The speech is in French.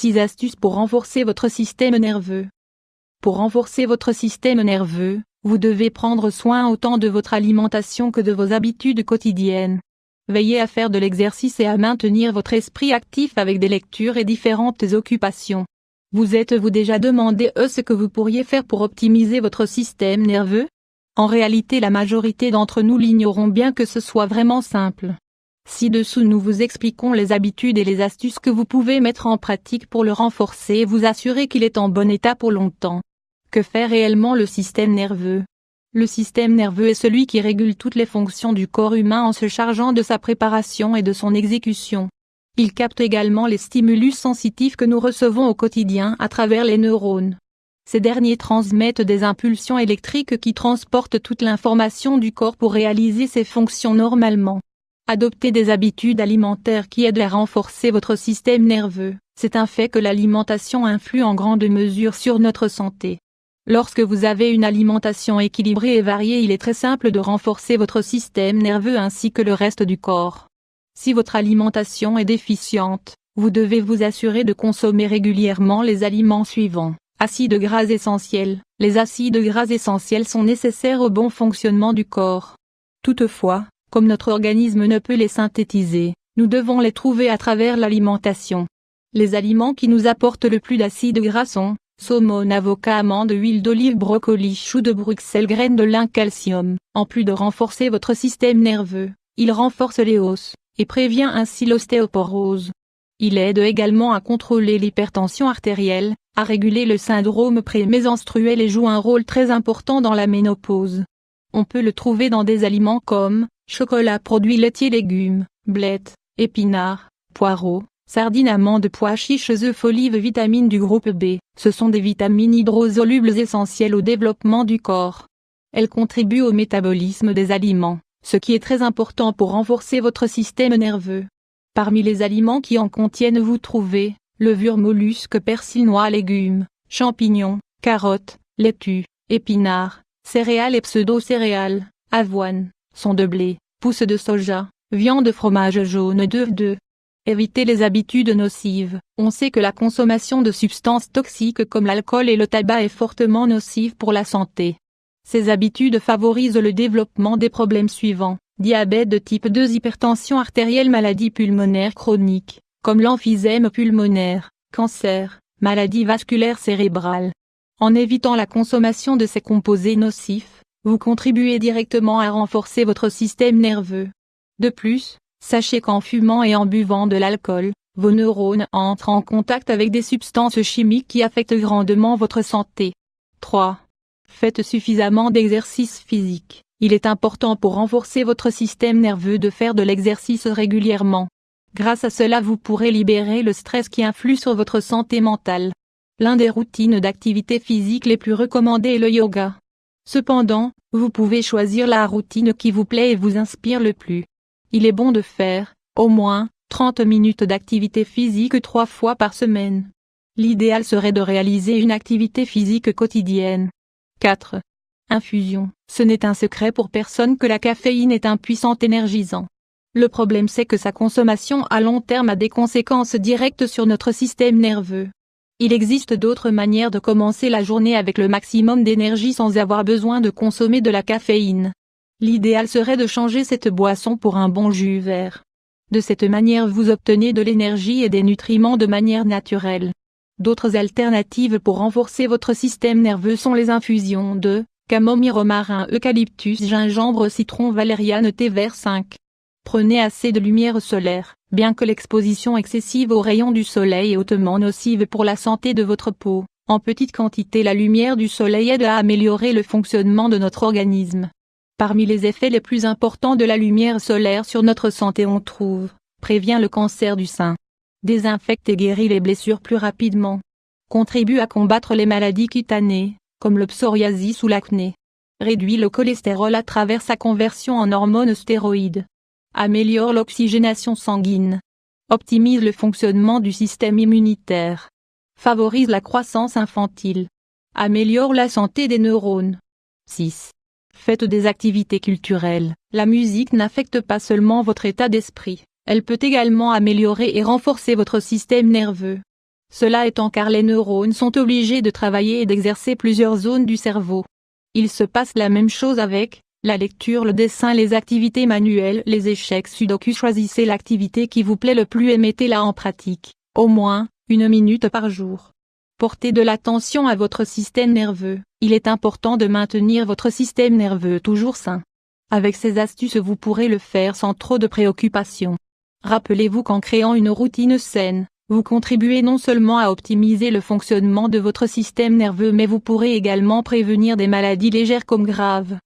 6 astuces pour renforcer votre système nerveux. Pour renforcer votre système nerveux, vous devez prendre soin autant de votre alimentation que de vos habitudes quotidiennes. Veillez à faire de l'exercice et à maintenir votre esprit actif avec des lectures et différentes occupations. Vous êtes-vous déjà demandé ce que vous pourriez faire pour optimiser votre système nerveux? En réalité, la majorité d'entre nous l'ignorons bien que ce soit vraiment simple. Ci-dessous nous vous expliquons les habitudes et les astuces que vous pouvez mettre en pratique pour le renforcer et vous assurer qu'il est en bon état pour longtemps. Que fait réellement le système nerveux? Le système nerveux est celui qui régule toutes les fonctions du corps humain en se chargeant de sa préparation et de son exécution. Il capte également les stimulus sensitifs que nous recevons au quotidien à travers les neurones. Ces derniers transmettent des impulsions électriques qui transportent toute l'information du corps pour réaliser ses fonctions normalement. Adoptez des habitudes alimentaires qui aident à renforcer votre système nerveux. C'est un fait que l'alimentation influe en grande mesure sur notre santé. Lorsque vous avez une alimentation équilibrée et variée, il est très simple de renforcer votre système nerveux ainsi que le reste du corps. Si votre alimentation est déficiente, vous devez vous assurer de consommer régulièrement les aliments suivants. Acides gras essentiels. Les acides gras essentiels sont nécessaires au bon fonctionnement du corps. Toutefois, comme notre organisme ne peut les synthétiser, nous devons les trouver à travers l'alimentation. Les aliments qui nous apportent le plus d'acides gras sont saumon, avocat, amande, huile d'olive, brocoli, chou de Bruxelles, graines de lin, calcium. En plus de renforcer votre système nerveux, il renforce les os et prévient ainsi l'ostéoporose. Il aide également à contrôler l'hypertension artérielle, à réguler le syndrome prémenstruel et joue un rôle très important dans la ménopause. On peut le trouver dans des aliments comme chocolat, produits laitiers, légumes, blettes, épinards, poireaux, sardines, amandes, pois chiches, œufs, olives, vitamines du groupe B. Ce sont des vitamines hydrosolubles essentielles au développement du corps. Elles contribuent au métabolisme des aliments, ce qui est très important pour renforcer votre système nerveux. Parmi les aliments qui en contiennent vous trouvez levures, mollusques, persil, noix, légumes, champignons, carottes, laitues, épinards, céréales et pseudo-céréales, avoine, son de blé, pousses de soja, viande, fromage jaune d'œuf. Évitez les habitudes nocives. On sait que la consommation de substances toxiques comme l'alcool et le tabac est fortement nocive pour la santé. Ces habitudes favorisent le développement des problèmes suivants: diabète de type 2, hypertension artérielle, maladies pulmonaires chroniques, comme l'emphysème pulmonaire, cancer, maladie vasculaire cérébrale. En évitant la consommation de ces composés nocifs, vous contribuez directement à renforcer votre système nerveux. De plus, sachez qu'en fumant et en buvant de l'alcool, vos neurones entrent en contact avec des substances chimiques qui affectent grandement votre santé. 3. Faites suffisamment d'exercice physique. Il est important pour renforcer votre système nerveux de faire de l'exercice régulièrement. Grâce à cela, vous pourrez libérer le stress qui influe sur votre santé mentale. L'un des routines d'activité physique les plus recommandées est le yoga. Cependant, vous pouvez choisir la routine qui vous plaît et vous inspire le plus. Il est bon de faire, au moins, 30 minutes d'activité physique 3 fois par semaine. L'idéal serait de réaliser une activité physique quotidienne. 4. Infusion. Ce n'est un secret pour personne que la caféine est un puissant énergisant. Le problème c'est que sa consommation à long terme a des conséquences directes sur notre système nerveux. Il existe d'autres manières de commencer la journée avec le maximum d'énergie sans avoir besoin de consommer de la caféine. L'idéal serait de changer cette boisson pour un bon jus vert. De cette manière vous obtenez de l'énergie et des nutriments de manière naturelle. D'autres alternatives pour renforcer votre système nerveux sont les infusions de camomille, romarin, eucalyptus, gingembre, citron, valériane, thé vert. 5. Prenez assez de lumière solaire. Bien que l'exposition excessive aux rayons du soleil est hautement nocive pour la santé de votre peau, en petite quantité la lumière du soleil aide à améliorer le fonctionnement de notre organisme. Parmi les effets les plus importants de la lumière solaire sur notre santé on trouve, prévient le cancer du sein, désinfecte et guérit les blessures plus rapidement, contribue à combattre les maladies cutanées, comme le psoriasis ou l'acné, réduit le cholestérol à travers sa conversion en hormones stéroïdes, améliore l'oxygénation sanguine, optimise le fonctionnement du système immunitaire, favorise la croissance infantile, améliore la santé des neurones. 6. Faites des activités culturelles. La musique n'affecte pas seulement votre état d'esprit, elle peut également améliorer et renforcer votre système nerveux. Cela étant car les neurones sont obligés de travailler et d'exercer plusieurs zones du cerveau. Il se passe la même chose avec la lecture, le dessin, les activités manuelles, les échecs sudoku. Choisissez l'activité qui vous plaît le plus et mettez-la en pratique, au moins 1 minute par jour. Portez de l'attention à votre système nerveux. Il est important de maintenir votre système nerveux toujours sain. Avec ces astuces vous pourrez le faire sans trop de préoccupations. Rappelez-vous qu'en créant une routine saine, vous contribuez non seulement à optimiser le fonctionnement de votre système nerveux mais vous pourrez également prévenir des maladies légères comme graves.